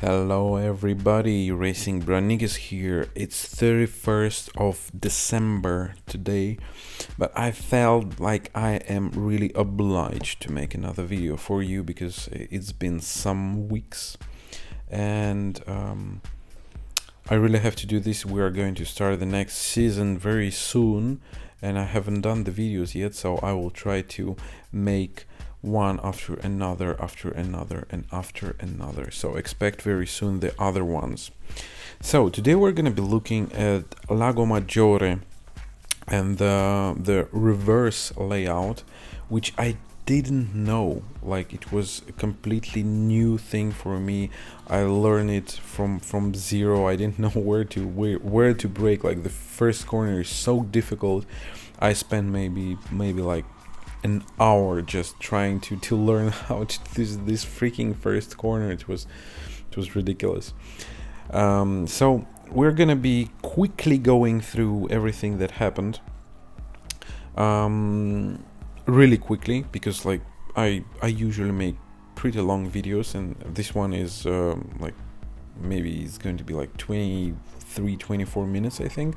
Hello everybody, Racingbrah is here. It's 31st of December today, but I felt like I am really obliged to make another video for you because it's been some weeks and I really have to do this. We are going to start the next season very soon and I haven't done the videos yet, so I will try to make one after another, and after another. So expect very soon the other ones. So today we're going to be looking at Lago Maggiore and the reverse layout, which I didn't know. Like, it was a completely new thing for me. I learned it from zero. I didn't know where to brake. Like, the first corner is so difficult. I spent maybe like an hour just trying to learn how to do this freaking first corner. It was ridiculous. So we're gonna be quickly going through everything that happened, really quickly, because like I usually make pretty long videos, and this one is like maybe it's going to be like 24 minutes, I think.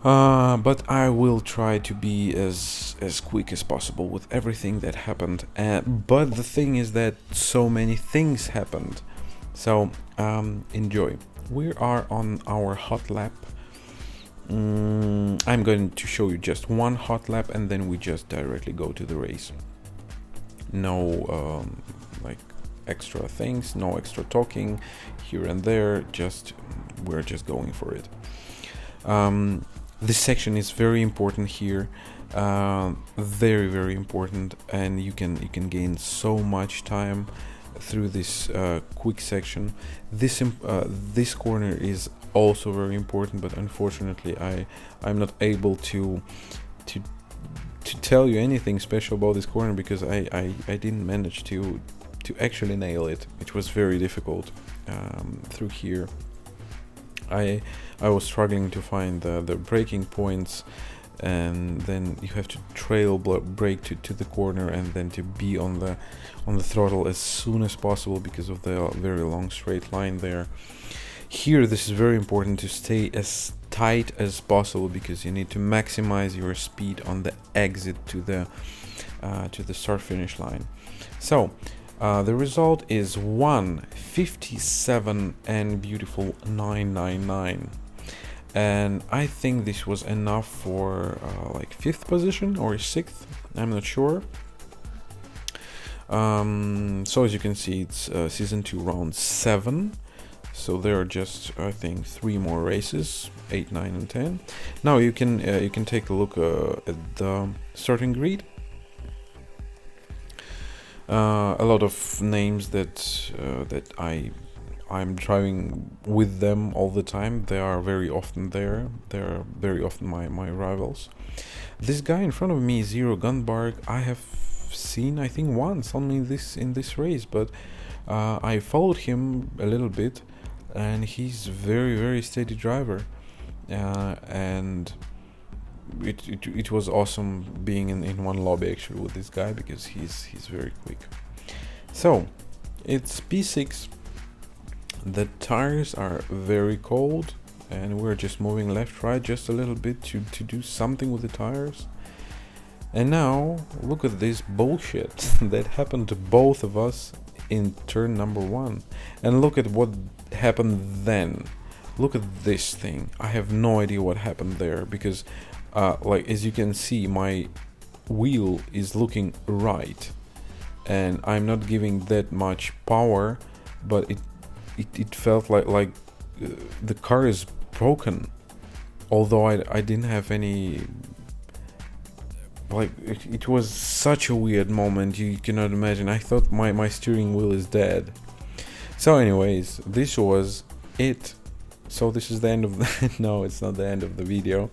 But I will try to be as quick as possible with everything that happened. But the thing is that so many things happened. So enjoy. We are on our hot lap. I'm going to show you just one hot lap and then we just directly go to the race. No like extra things, no extra talking here and there. We're just going for it. This section is very important here, very important, and you can gain so much time through this quick section. This corner is also very important, but unfortunately I'm not able to tell you anything special about this corner because I didn't manage to actually nail it. It was very difficult through here. I was struggling to find the braking points, and then you have to trail brake to the corner and then to be on the throttle as soon as possible because of the very long straight line there. Here this is very important to stay as tight as possible because you need to maximize your speed on the exit to the start finish line. So the result is 1:57 and beautiful 999, and I think this was enough for like 5th position or 6th, I'm not sure. So as you can see, it's season 2 round 7, so there are just I think 3 more races, 8, 9 and 10. Now you can take a look at the starting grid. A lot of names that I'm driving with them all the time. They are very often there. They are very often my rivals. This guy in front of me, Zero Gunbarg, I have seen I think once only in this race, but I followed him a little bit, and he's very steady driver, and it was awesome being in one lobby actually with this guy because he's very quick. So it's P6. The tires are very cold and we're just moving left right just a little bit to do something with the tires. And now look at this bullshit that happened to both of us in turn number 1, and look at what happened then. Look at this thing. I have no idea what happened there because like as you can see, my wheel is looking right and I'm not giving that much power, but it felt like the car is broken, although I didn't have any, like it was such a weird moment, you cannot imagine. I thought my steering wheel is dead. So anyways, this was it. So this is the end of the no, it's not the end of the video.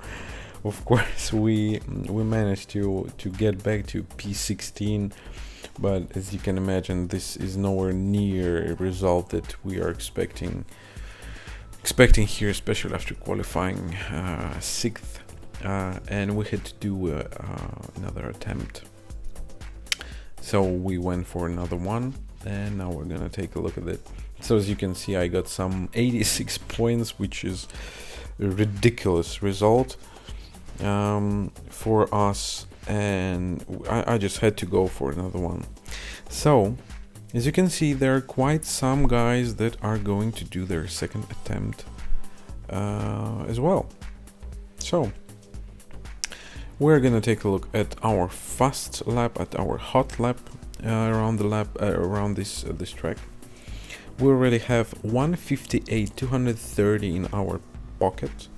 Of course we managed to get back to P16, but as you can imagine, this is nowhere near a result that we are expecting here, especially after qualifying 6th, and we had to do another attempt. So we went for another one, and now we're gonna take a look at it. So as you can see, I got some 86 points, which is a ridiculous result for us, and I just had to go for another one. So as you can see, there are quite some guys that are going to do their second attempt as well. So we're gonna take a look at our fast lap, at our hot lap around the lap around this track. We already have 158 230 in our pocket,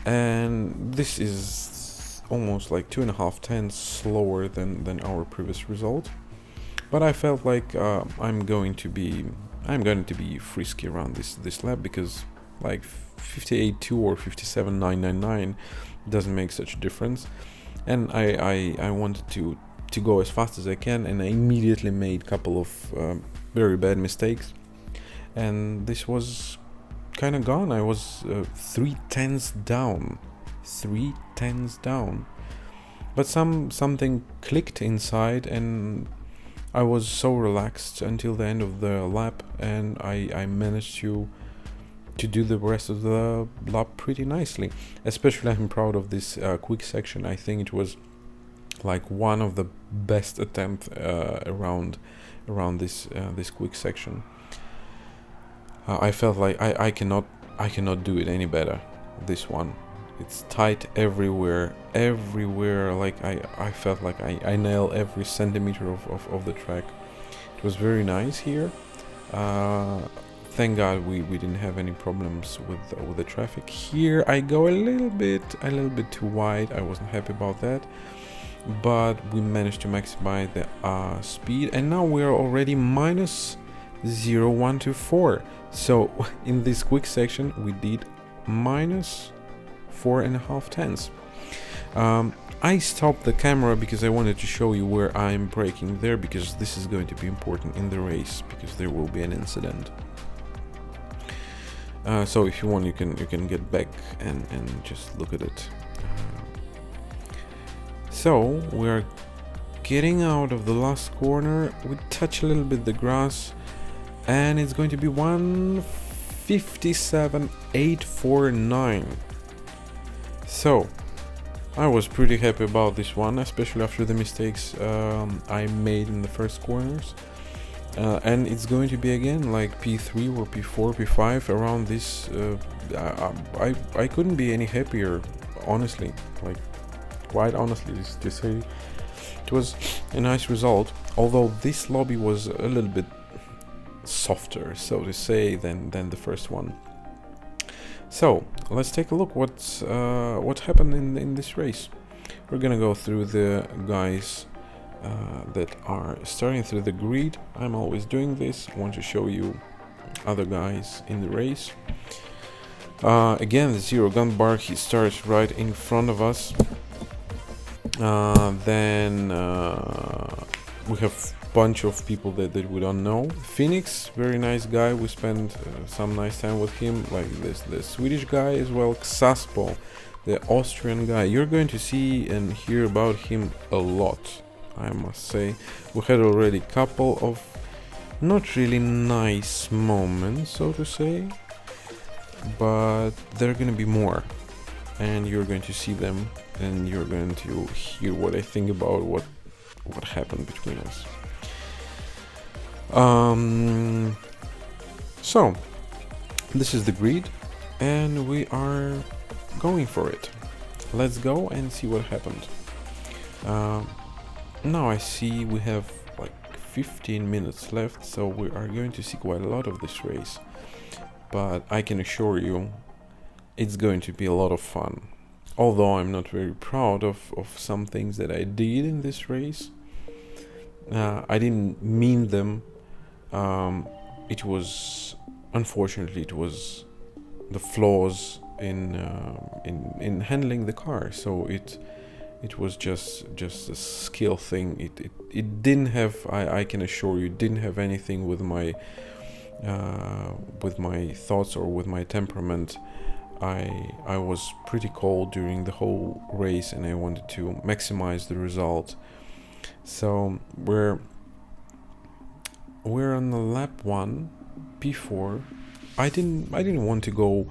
and this is almost like 2.5 tenths slower than our previous result. But I felt like I'm going to be frisky around this lap, because like 58.2 or 57.999 doesn't make such a difference, and I wanted to go as fast as I can, and I immediately made a couple of very bad mistakes, and this was kind of gone. I was 3 tenths down, but something clicked inside, and I was so relaxed until the end of the lap, and I managed to do the rest of the lap pretty nicely. Especially I'm proud of this quick section. I think it was like one of the best attempts around this quick section. I felt like I cannot do it any better. This one, it's tight everywhere. Like I felt like I nailed every centimeter of the track. It was very nice here. Thank God we didn't have any problems with the traffic. Here I go a little bit too wide. I wasn't happy about that, but we managed to maximize the speed, and now we are already minus 0.124. So in this quick section we did minus 4.5 tenths. I stopped the camera because I wanted to show you where I'm braking there, because this is going to be important in the race, because there will be an incident. So if you want, you can get back and just look at it. So we're getting out of the last corner. We touch a little bit the grass, and it's going to be 157.849. So I was pretty happy about this one, especially after the mistakes I made in the first corners. And it's going to be again like P3 or P4, P5 around this. I couldn't be any happier, honestly. Like, quite honestly, to say, it was a nice result. Although this lobby was a little bit softer, so to say, than the first one. So let's take a look what happened in this race. We're gonna go through the guys that are starting through the grid. I'm always doing this. I want to show you other guys in the race. Again, the zero gun bar, he starts right in front of us. Then we have a bunch of people that we don't know. Phoenix, very nice guy. We spent some nice time with him. Like the Swedish guy as well. Xaspo, the Austrian guy. You're going to see and hear about him a lot, I must say. We had already a couple of not really nice moments, so to say, but there are going to be more, and you're going to see them, and you're going to hear what I think about what happened between us. So this is the grid, and we are going for it. Let's go and see what happened. Now I see we have like 15 minutes left, so we are going to see quite a lot of this race, but I can assure you it's going to be a lot of fun. Although I'm not very proud of some things that I did in this race. I didn't mean them. It was, unfortunately, it was the flaws in handling the car. So it was just a skill thing. It didn't have, I can assure you, didn't have anything with my thoughts or with my temperament. I was pretty cold during the whole race, and I wanted to maximize the result. So we're on the lap 1, P4. I didn't want to go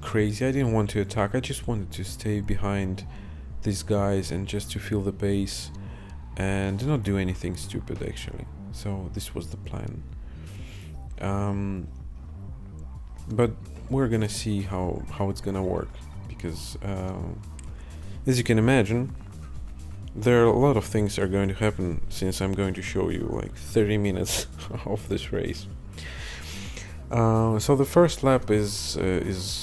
crazy. I didn't want to attack. I just wanted to stay behind these guys and just to feel the pace and not do anything stupid, actually. So this was the plan. But we're gonna see how it's gonna work, because as you can imagine, there are a lot of things are going to happen, since I'm going to show you like 30 minutes of this race. So the first lap is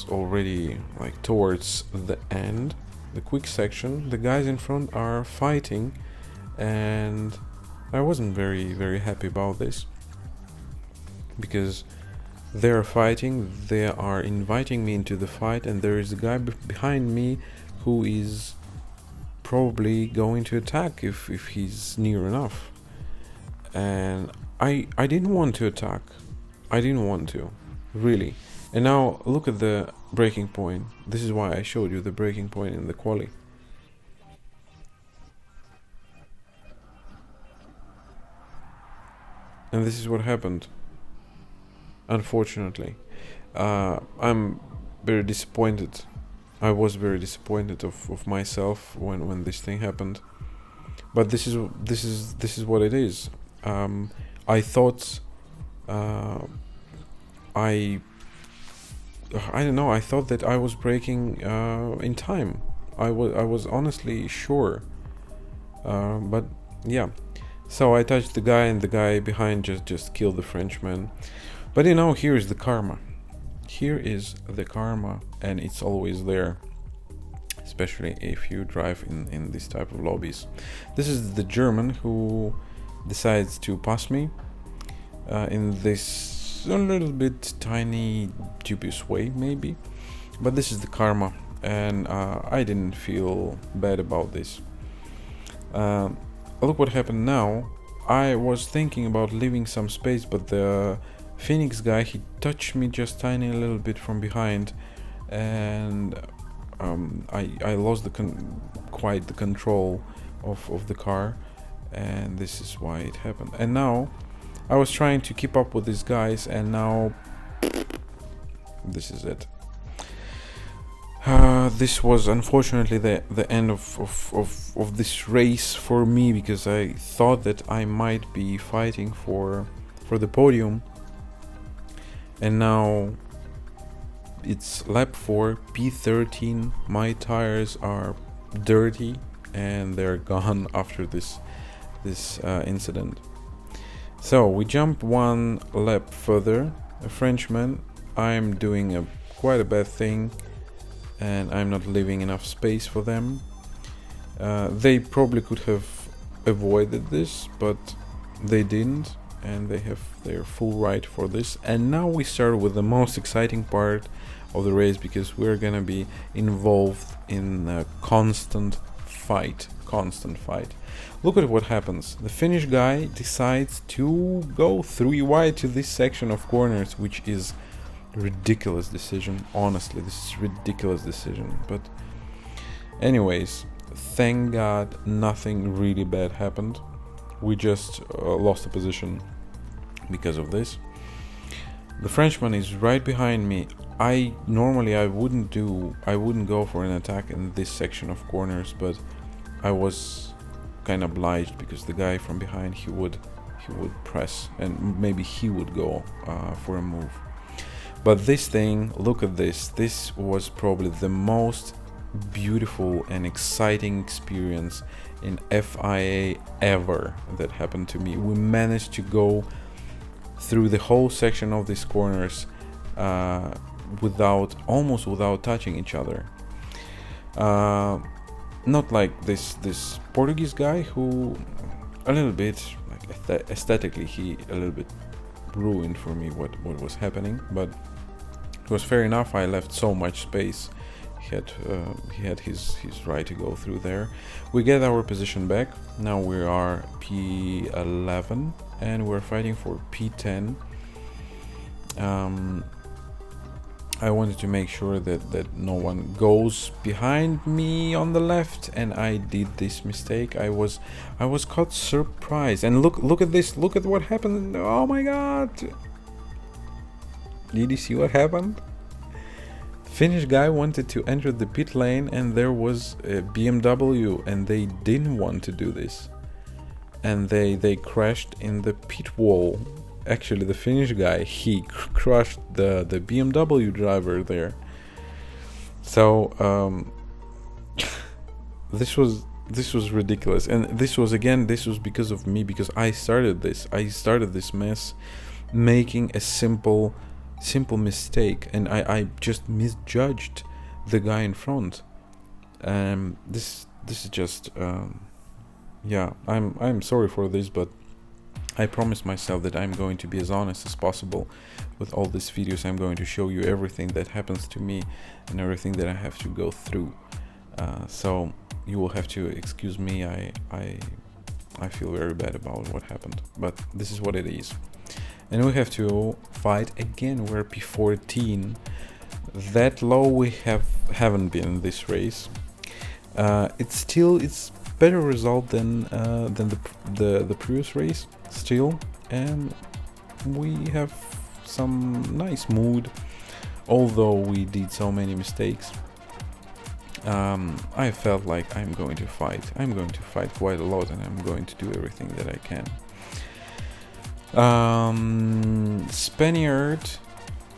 already like towards the end, the quick section. The guys in front are fighting, and I wasn't very happy about this, because they're fighting, they are inviting me into the fight, and there is a guy behind me who is probably going to attack if he's near enough. And I didn't want to attack. I didn't want to, really. And now look at the breaking point. This is why I showed you the breaking point in the quali. And this is what happened. Unfortunately, I'm very disappointed. I was very disappointed of myself when this thing happened. But this is what it is. I thought I don't know. I thought that I was braking in time. I was honestly sure. But yeah. So I touched the guy, and the guy behind just killed the Frenchman. But you know, here is the karma. Here is the karma, and it's always there, especially if you drive in this type of lobbies. This is the German who decides to pass me in this a little bit tiny, dubious way, maybe. But this is the karma, and I didn't feel bad about this. Look what happened now. I was thinking about leaving some space, but the Phoenix guy, he touched me just tiny a little bit from behind, and I lost quite the control of the car, and this is why it happened. And now I was trying to keep up with these guys, and now this is it. This was unfortunately the end of this race for me, because I thought that I might be fighting for the podium. And now it's lap 4, P13. My tires are dirty and they're gone after this incident. So we jump one lap further. A Frenchman. I'm doing quite a bad thing, and I'm not leaving enough space for them. They probably could have avoided this, but they didn't, and they have their full right for this. And now we start with the most exciting part of the race, because we're gonna be involved in a constant fight. Look at what happens. The Finnish guy decides to go 3 wide to this section of corners, which is ridiculous decision. Honestly, this is ridiculous decision. But anyways, thank God nothing really bad happened. We just lost a position because of this. The Frenchman is right behind me. Normally I wouldn't go for an attack in this section of corners, but I was kind of obliged, because the guy from behind, he would press, and maybe he would go for a move. But this thing, look at this. This was probably the most beautiful and exciting experience in FIA ever that happened to me. We managed to go through the whole section of these corners almost without touching each other. Not like this Portuguese guy, who a little bit like aesthetically, he a little bit ruined for me what was happening, but it was fair enough. I left so much space. He had his right to go through there. We get our position back. Now we are P11 and we're fighting for P10. I wanted to make sure that no one goes behind me on the left, and I did this mistake. I was caught surprised, and look at this, look at what happened. Oh my god, did you see what happened? Finnish guy wanted to enter the pit lane, and there was a BMW, and they didn't want to do this, and they crashed in the pit wall. Actually, the Finnish guy, he crushed the BMW driver there. So this was ridiculous, and this was because of me, because I started this mess, making a simple mistake, and I just misjudged the guy in front. This is just yeah, I'm sorry for this, but I promised myself that I'm going to be as honest as possible with all these videos. I'm going to show you everything that happens to me and everything that I have to go through. So you will have to excuse me. I feel very bad about what happened, but this is what it is. And we have to fight again. We're P14. That low we haven't been in this race. It's better result than the previous race still, and we have some nice mood, although we did so many mistakes. I felt like I'm going to fight quite a lot, and I'm going to do everything that I can. Spaniard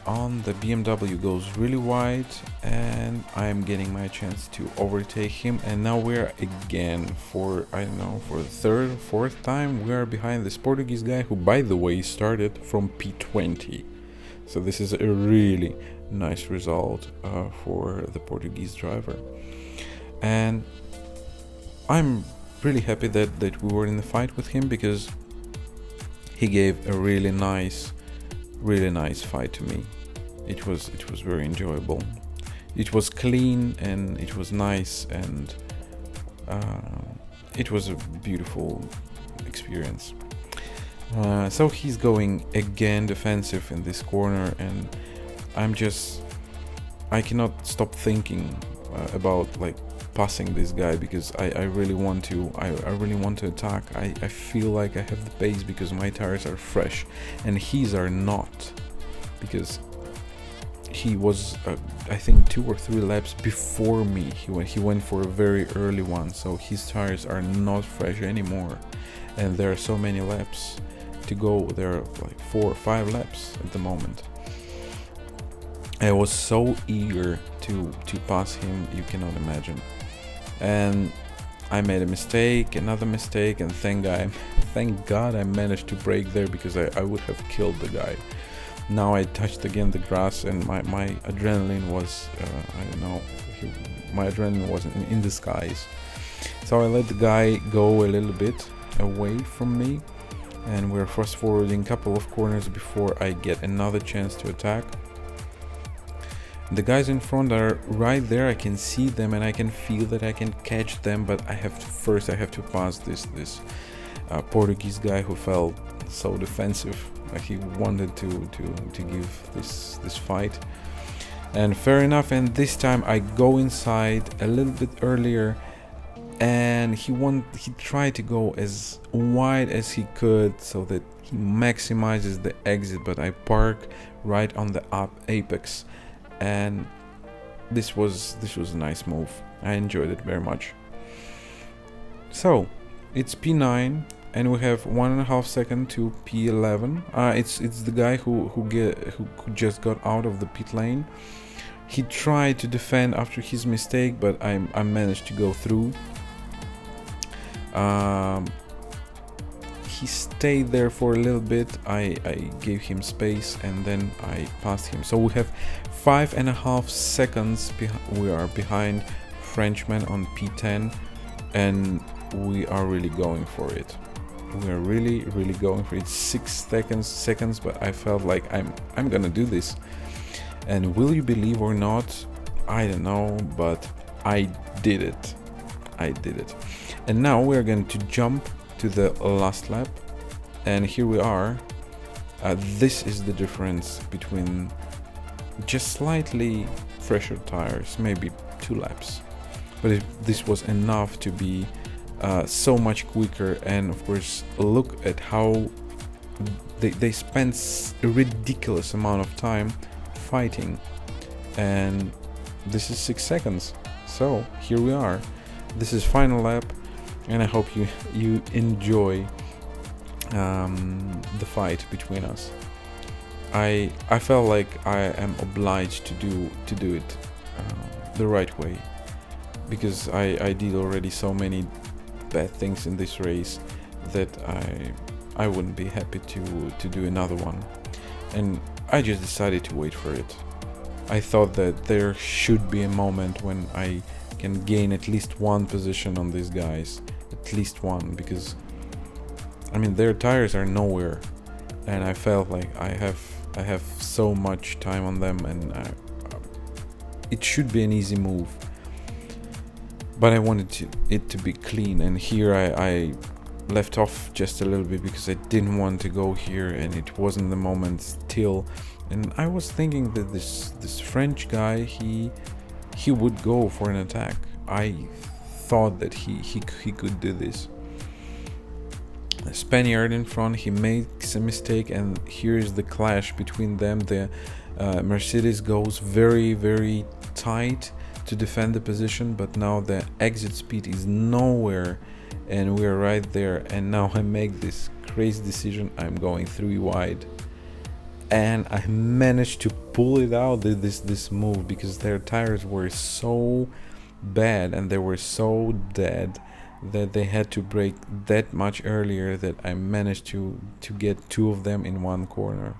on the BMW goes really wide, and I'm getting my chance to overtake him, and now we're again for the third, fourth time we are behind this Portuguese guy, who by the way started from P20. So this is a really nice result for the Portuguese driver, and I'm really happy that we were in the fight with him, because he gave a really nice fight to me. It was very enjoyable. It was clean, and it was nice, and it was a beautiful experience. So he's going again defensive in this corner, and I cannot stop thinking about like passing this guy, because I really want to attack. I feel like I have the pace because my tires are fresh and his are not, because he was I think 2 or 3 laps before me. He went for a very early one, so his tires are not fresh anymore, and there are so many laps to go. There are like 4 or 5 laps at the moment. I was so eager to pass him, you cannot imagine. And I made a mistake, another mistake, and thank God I managed to brake there, because I would have killed the guy. Now I touched again the grass, and my adrenaline was my adrenaline was in the skies. So I let the guy go a little bit away from me, and we're fast forwarding a couple of corners before I get another chance to attack. The guys in front are right there. I can see them, and I can feel that I can catch them, but I have to pass this Portuguese guy who felt so defensive. Like he wanted to give this fight. And fair enough, and this time I go inside a little bit earlier, and he tried to go as wide as he could so that he maximizes the exit, but I park right on the apex. And this was a nice move. I enjoyed it very much. So it's P9, and we have 1.5 seconds to P11. It's the guy who just got out of the pit lane. He tried to defend after his mistake, but I managed to go through. He stayed there for a little bit. I gave him space, and then I passed him. So we have 5.5 seconds. We are behind Frenchman on P10, and we are really going for it. We are really going for it. 6 seconds, but I felt like I'm gonna do this. And will you believe or not, I don't know, but I did it. And now we're going to jump to the last lap, and here we are. This is the difference between just slightly fresher tires, maybe 2 laps, but this was enough to be so much quicker. And of course, look at how they spent a ridiculous amount of time fighting, and this is 6 seconds. So here we are, this is final lap, and I hope you enjoy the fight between us. I felt like I am obliged to do it the right way, because I did already so many bad things in this race that I wouldn't be happy to do another one, and I just decided to wait for it. I thought that there should be a moment when I can gain at least 1 position on these guys, at least 1, because I mean their tires are nowhere, and I felt like I have so much time on them, and it should be an easy move, but I wanted it to be clean. And here I left off just a little bit because I didn't want to go here, and it wasn't the moment still. And I was thinking that this French guy, he would go for an attack. I thought that he could do this. The Spaniard in front, he makes a mistake, and here's the clash between them. The Mercedes goes very, very tight to defend the position, but now the exit speed is nowhere, and we're right there. And now I make this crazy decision. I'm going 3 wide, and I managed to pull it out, this move, because their tires were so bad and they were so dead that they had to brake that much earlier, that I managed to get 2 of them in 1 corner.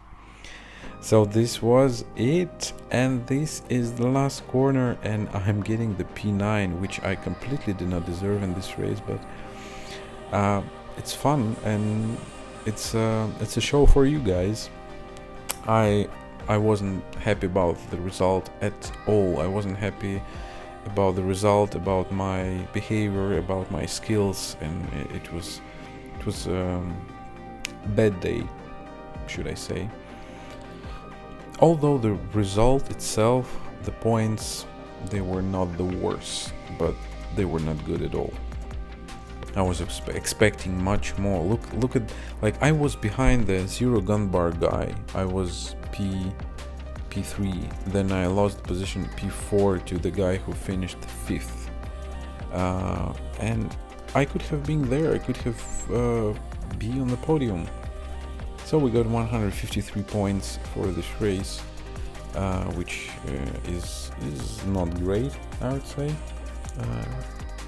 So this was it, and this is the last corner, and I'm getting the P9, which I completely did not deserve in this race, but it's fun, and it's a show for you guys. I wasn't happy about the result at all. I wasn't happy about the result, about my behavior, about my skills, and it was bad day, should I say. Although the result itself, the points, they were not the worst, but they were not good at all. I was expecting much more. Look at, like, I was behind the 0 gun bar guy. I was P3, then I lost position P4 to the guy who finished 5th, and I could have been there. I could have be on the podium. So we got 153 points for this race, which is not great, I would say.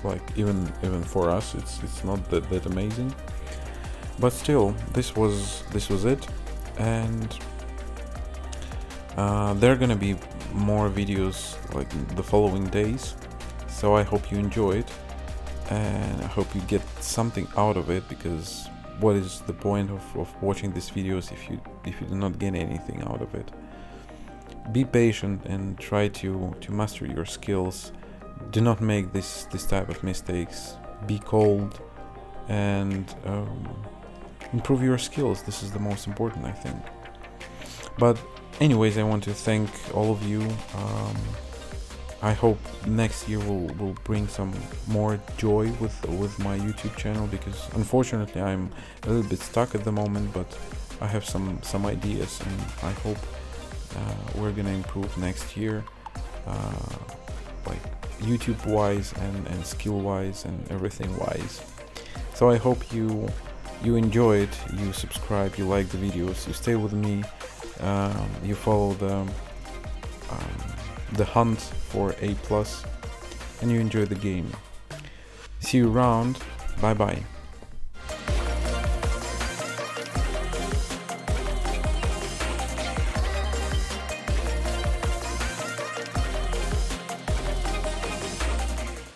Like even for us, it's not that amazing, but still, this was it. And there are gonna be more videos like the following days, so I hope you enjoy it, and I hope you get something out of it, because what is the point of watching these videos if you do not get anything out of it? Be patient and try to master your skills. Do not make this type of mistakes. Be cold and improve your skills. This is the most important, I think. But anyways, I want to thank all of you. I hope next year will bring some more joy with my YouTube channel, because unfortunately I'm a little bit stuck at the moment, but I have some ideas, and I hope we're gonna improve next year, like YouTube wise and skill wise and everything wise. So I hope you enjoy it, you subscribe, you like the videos, you stay with me, you follow the hunt for A+, and you enjoy the game. See you around. Bye bye.